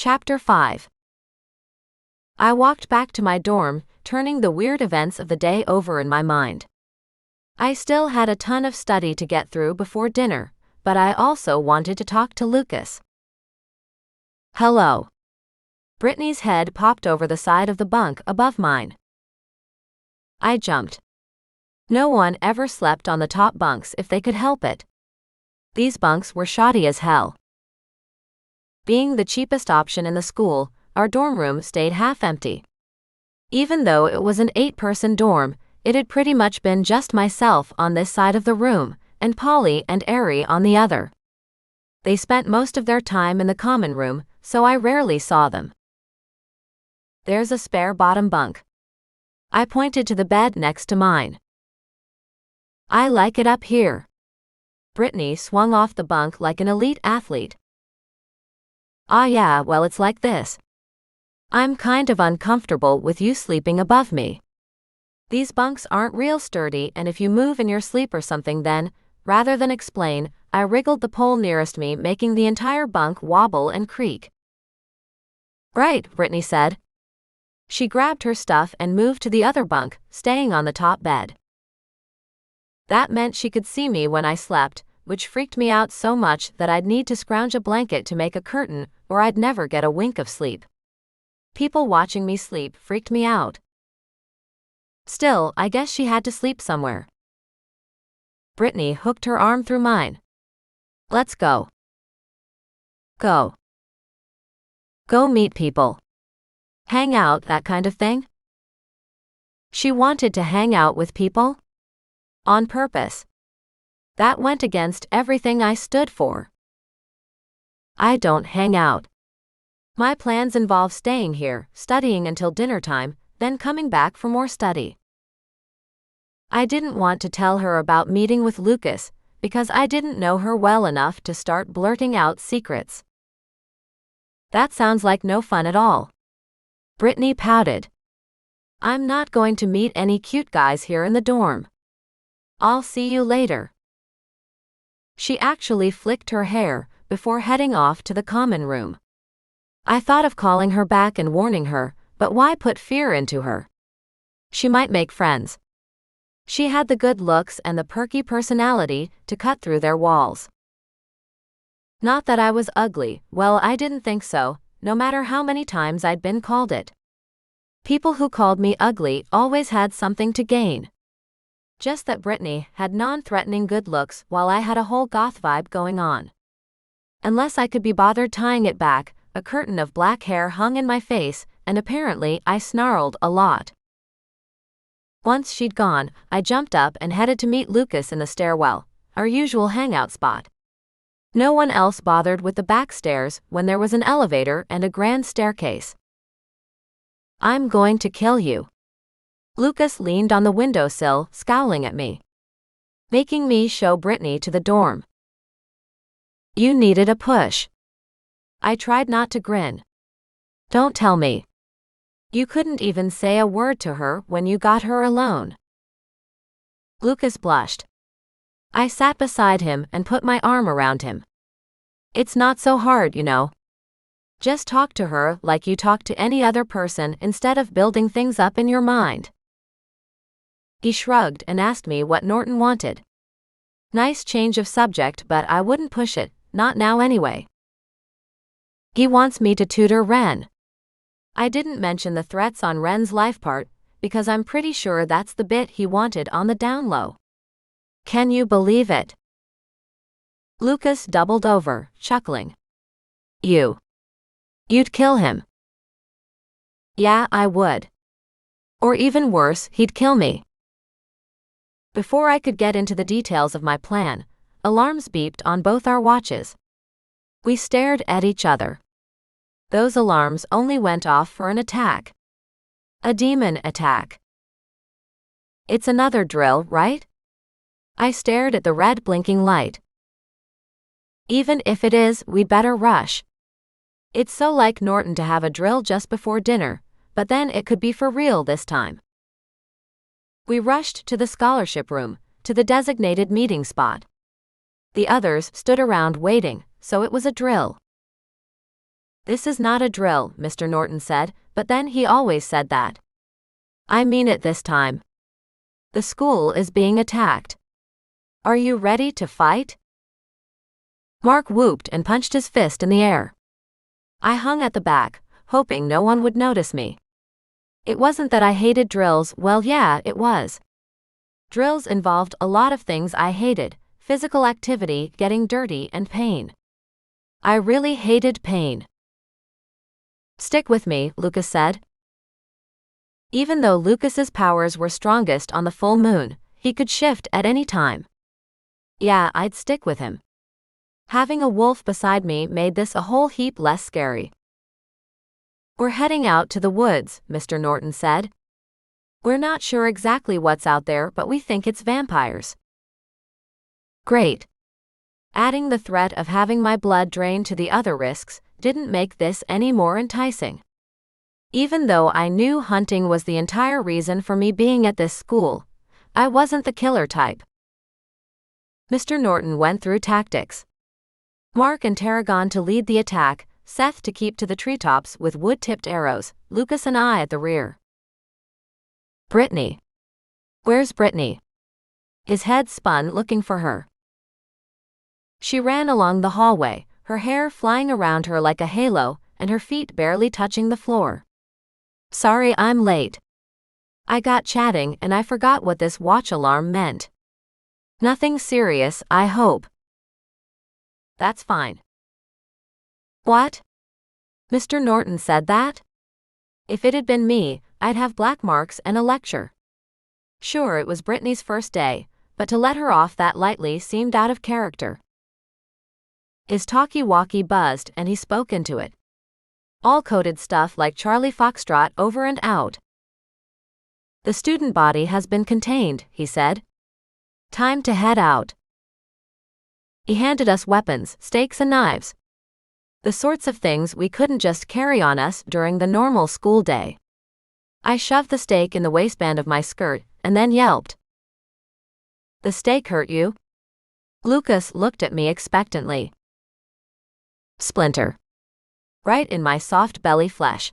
Chapter 5. I walked back to my dorm, turning the weird events of the day over in my mind. I still had a ton of study to get through before dinner, but I also wanted to talk to Lucas. Hello. Brittany's head popped over the side of the bunk above mine. I jumped. No one ever slept on the top bunks if they could help it. These bunks were shoddy as hell. Being the cheapest option in the school, our dorm room stayed half empty. Even though it was an 8-person dorm, it had pretty much been just myself on this side of the room, and Polly and Ari on the other. They spent most of their time in the common room, so I rarely saw them. There's a spare bottom bunk. I pointed to the bed next to mine. I like it up here. Brittany swung off the bunk like an elite athlete. Ah yeah, well it's like this. I'm kind of uncomfortable with you sleeping above me. These bunks aren't real sturdy, and if you move in your sleep or something then, rather than explain, I wriggled the pole nearest me, making the entire bunk wobble and creak. Right, Brittany said. She grabbed her stuff and moved to the other bunk, staying on the top bed. That meant she could see me when I slept, which freaked me out so much that I'd need to scrounge a blanket to make a curtain, or I'd never get a wink of sleep. People watching me sleep freaked me out. Still, I guess she had to sleep somewhere. Brittany hooked her arm through mine. Let's go. Go. Go meet people. Hang out, that kind of thing? She wanted to hang out with people? On purpose. That went against everything I stood for. I don't hang out. My plans involve staying here, studying until dinner time, then coming back for more study. I didn't want to tell her about meeting with Lucas, because I didn't know her well enough to start blurting out secrets. That sounds like no fun at all. Brittany pouted. I'm not going to meet any cute guys here in the dorm. I'll see you later. She actually flicked her hair before heading off to the common room. I thought of calling her back and warning her, but why put fear into her? She might make friends. She had the good looks and the perky personality to cut through their walls. Not that I was ugly, well, I didn't think so, no matter how many times I'd been called it. People who called me ugly always had something to gain. Just that Brittany had non-threatening good looks while I had a whole goth vibe going on. Unless I could be bothered tying it back, a curtain of black hair hung in my face, and apparently I snarled a lot. Once she'd gone, I jumped up and headed to meet Lucas in the stairwell, our usual hangout spot. No one else bothered with the back stairs when there was an elevator and a grand staircase. I'm going to kill you. Lucas leaned on the windowsill, scowling at me, making me show Brittany to the dorm. You needed a push. I tried not to grin. Don't tell me. You couldn't even say a word to her when you got her alone. Lucas blushed. I sat beside him and put my arm around him. It's not so hard, you know. Just talk to her like you talk to any other person instead of building things up in your mind. He shrugged and asked me what Norton wanted. Nice change of subject, but I wouldn't push it, not now anyway. He wants me to tutor Ren. I didn't mention the threats on Ren's life part, because I'm pretty sure that's the bit he wanted on the down low. Can you believe it? Lucas doubled over, chuckling. You'd kill him. Yeah, I would. Or even worse, he'd kill me. Before I could get into the details of my plan, alarms beeped on both our watches. We stared at each other. Those alarms only went off for an attack. A demon attack. It's another drill, right? I stared at the red blinking light. Even if it is, we'd better rush. It's so like Norton to have a drill just before dinner, but then it could be for real this time. We rushed to the scholarship room, to the designated meeting spot. The others stood around waiting, so it was a drill. This is not a drill, Mr. Norton said, but then he always said that. I mean it this time. The school is being attacked. Are you ready to fight? Mark whooped and punched his fist in the air. I hung at the back, hoping no one would notice me. It wasn't that I hated drills, well yeah, it was. Drills involved a lot of things I hated: physical activity, getting dirty, and pain. I really hated pain. Stick with me, Lucas said. Even though Lucas's powers were strongest on the full moon, he could shift at any time. Yeah, I'd stick with him. Having a wolf beside me made this a whole heap less scary. We're heading out to the woods, Mr. Norton said. We're not sure exactly what's out there, but we think it's vampires. Great. Adding the threat of having my blood drained to the other risks didn't make this any more enticing. Even though I knew hunting was the entire reason for me being at this school, I wasn't the killer type. Mr. Norton went through tactics. Mark and Tarragon to lead the attack, Seth to keep to the treetops with wood-tipped arrows, Lucas and I at the rear. Brittany. Where's Brittany? His head spun looking for her. She ran along the hallway, her hair flying around her like a halo, and her feet barely touching the floor. Sorry I'm late. I got chatting and I forgot what this watch alarm meant. Nothing serious, I hope. That's fine. What? Mr. Norton said that? If it had been me, I'd have black marks and a lecture. Sure, it was Brittany's first day, but to let her off that lightly seemed out of character. His talkie-walkie buzzed and he spoke into it. All coded stuff like Charlie Foxtrot over and out. The student body has been contained, he said. Time to head out. He handed us weapons, stakes and knives. The sorts of things we couldn't just carry on us during the normal school day. I shoved the stake in the waistband of my skirt, and then yelped. The stake hurt you? Lucas looked at me expectantly. Splinter. Right in my soft belly flesh.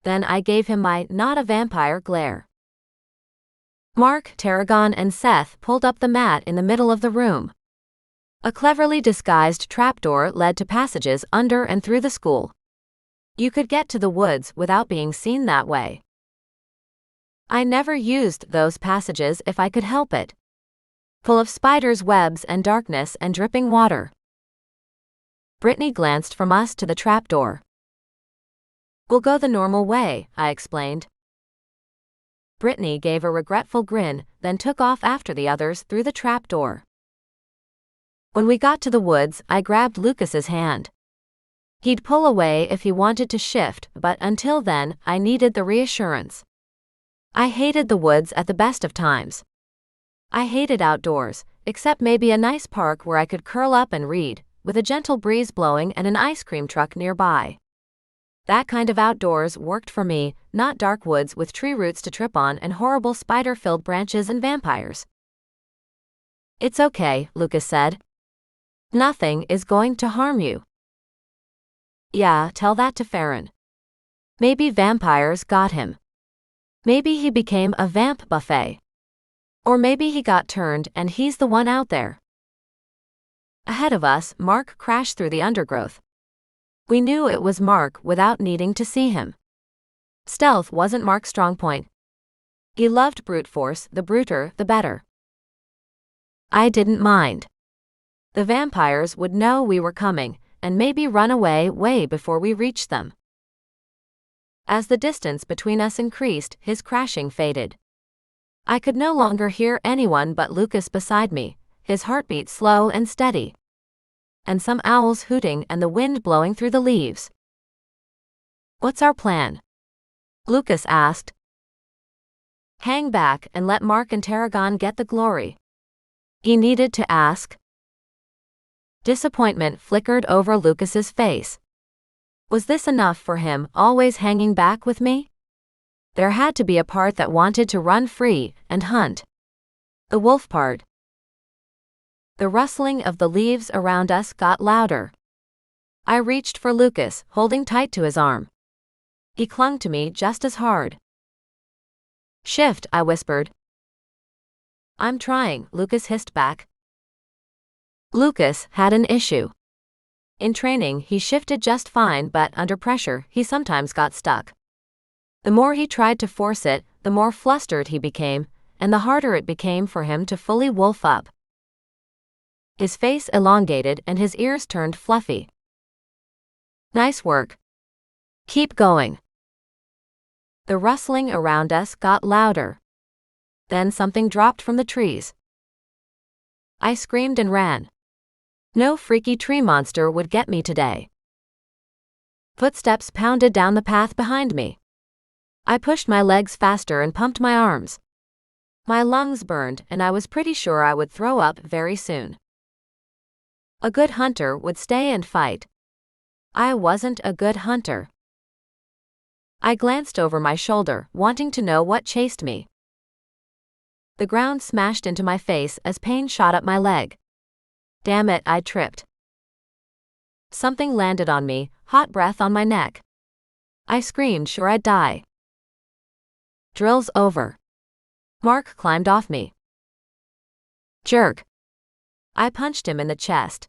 Then I gave him my not a vampire glare. Mark, Tarragon, and Seth pulled up the mat in the middle of the room. A cleverly disguised trapdoor led to passages under and through the school. You could get to the woods without being seen that way. I never used those passages if I could help it. Full of spiders' webs and darkness and dripping water. Brittany glanced from us to the trapdoor. We'll go the normal way, I explained. Brittany gave a regretful grin, then took off after the others through the trapdoor. When we got to the woods, I grabbed Lucas's hand. He'd pull away if he wanted to shift, but until then, I needed the reassurance. I hated the woods at the best of times. I hated outdoors, except maybe a nice park where I could curl up and read, with a gentle breeze blowing and an ice cream truck nearby. That kind of outdoors worked for me, not dark woods with tree roots to trip on and horrible spider-filled branches and vampires. It's okay, Lucas said. Nothing is going to harm you. Yeah, tell that to Farron. Maybe vampires got him. Maybe he became a vamp buffet. Or maybe he got turned and he's the one out there. Ahead of us, Mark crashed through the undergrowth. We knew it was Mark without needing to see him. Stealth wasn't Mark's strong point. He loved brute force, the bruter, the better. I didn't mind. The vampires would know we were coming, and maybe run away way before we reached them. As the distance between us increased, his crashing faded. I could no longer hear anyone but Lucas beside me, his heartbeat slow and steady. And some owls hooting and the wind blowing through the leaves. What's our plan? Lucas asked. Hang back and let Mark and Tarragon get the glory. He needed to ask. Disappointment flickered over Lucas's face. Was this enough for him, always hanging back with me? There had to be a part that wanted to run free and hunt. The wolf part. The rustling of the leaves around us got louder. I reached for Lucas, holding tight to his arm. He clung to me just as hard. "Shift," I whispered. "I'm trying," Lucas hissed back. Lucas had an issue. In training, he shifted just fine, but under pressure, he sometimes got stuck. The more he tried to force it, the more flustered he became, and the harder it became for him to fully wolf up. His face elongated and his ears turned fluffy. "Nice work. Keep going." The rustling around us got louder. Then something dropped from the trees. I screamed and ran. No freaky tree monster would get me today. Footsteps pounded down the path behind me. I pushed my legs faster and pumped my arms. My lungs burned, and I was pretty sure I would throw up very soon. A good hunter would stay and fight. I wasn't a good hunter. I glanced over my shoulder, wanting to know what chased me. The ground smashed into my face as pain shot up my leg. Damn it, I tripped. Something landed on me, hot breath on my neck. I screamed, sure I'd die. Drill's over. Mark climbed off me. Jerk. I punched him in the chest.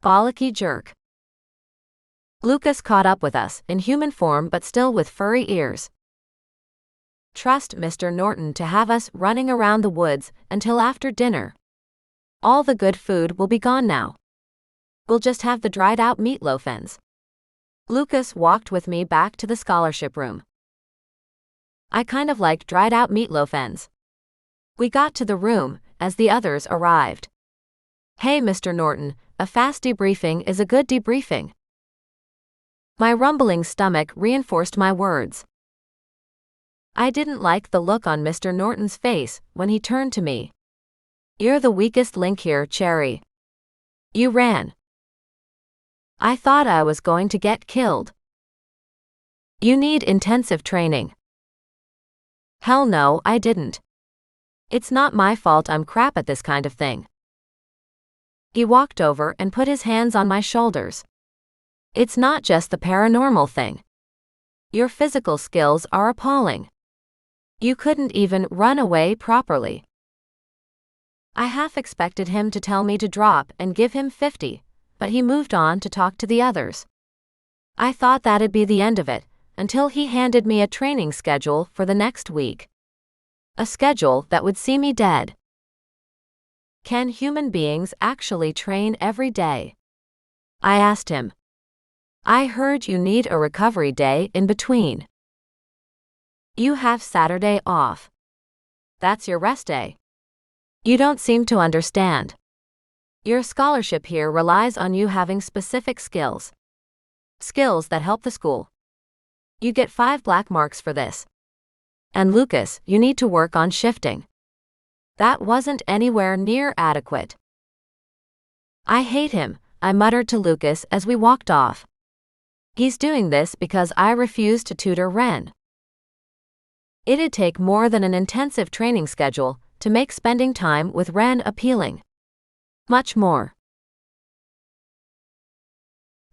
Bollocky jerk. Lucas caught up with us, in human form but still with furry ears. Trust Mr. Norton to have us running around the woods until after dinner. All the good food will be gone now. We'll just have the dried out meatloaf ends. Lucas walked with me back to the scholarship room. I kind of liked dried out meatloaf ends. We got to the room as the others arrived. "Hey, Mr. Norton, a fast debriefing is a good debriefing." My rumbling stomach reinforced my words. I didn't like the look on Mr. Norton's face when he turned to me. "You're the weakest link here, Cherry. You ran. I thought I was going to get killed. You need intensive training." "Hell no, I didn't. It's not my fault I'm crap at this kind of thing." He walked over and put his hands on my shoulders. "It's not just the paranormal thing. Your physical skills are appalling. You couldn't even run away properly." I half expected him to tell me to drop and give him 50, but he moved on to talk to the others. I thought that'd be the end of it, until he handed me a training schedule for the next week. A schedule that would see me dead. "Can human beings actually train every day?" I asked him. "I heard you need a recovery day in between. You have Saturday off. That's your rest day. You don't seem to understand. Your scholarship here relies on you having specific skills. Skills that help the school. You get 5 black marks for this. And Lucas, you need to work on shifting." That wasn't anywhere near adequate. "I hate him," I muttered to Lucas as we walked off. "He's doing this because I refuse to tutor Ren." It'd take more than an intensive training schedule to make spending time with Ren appealing. Much more.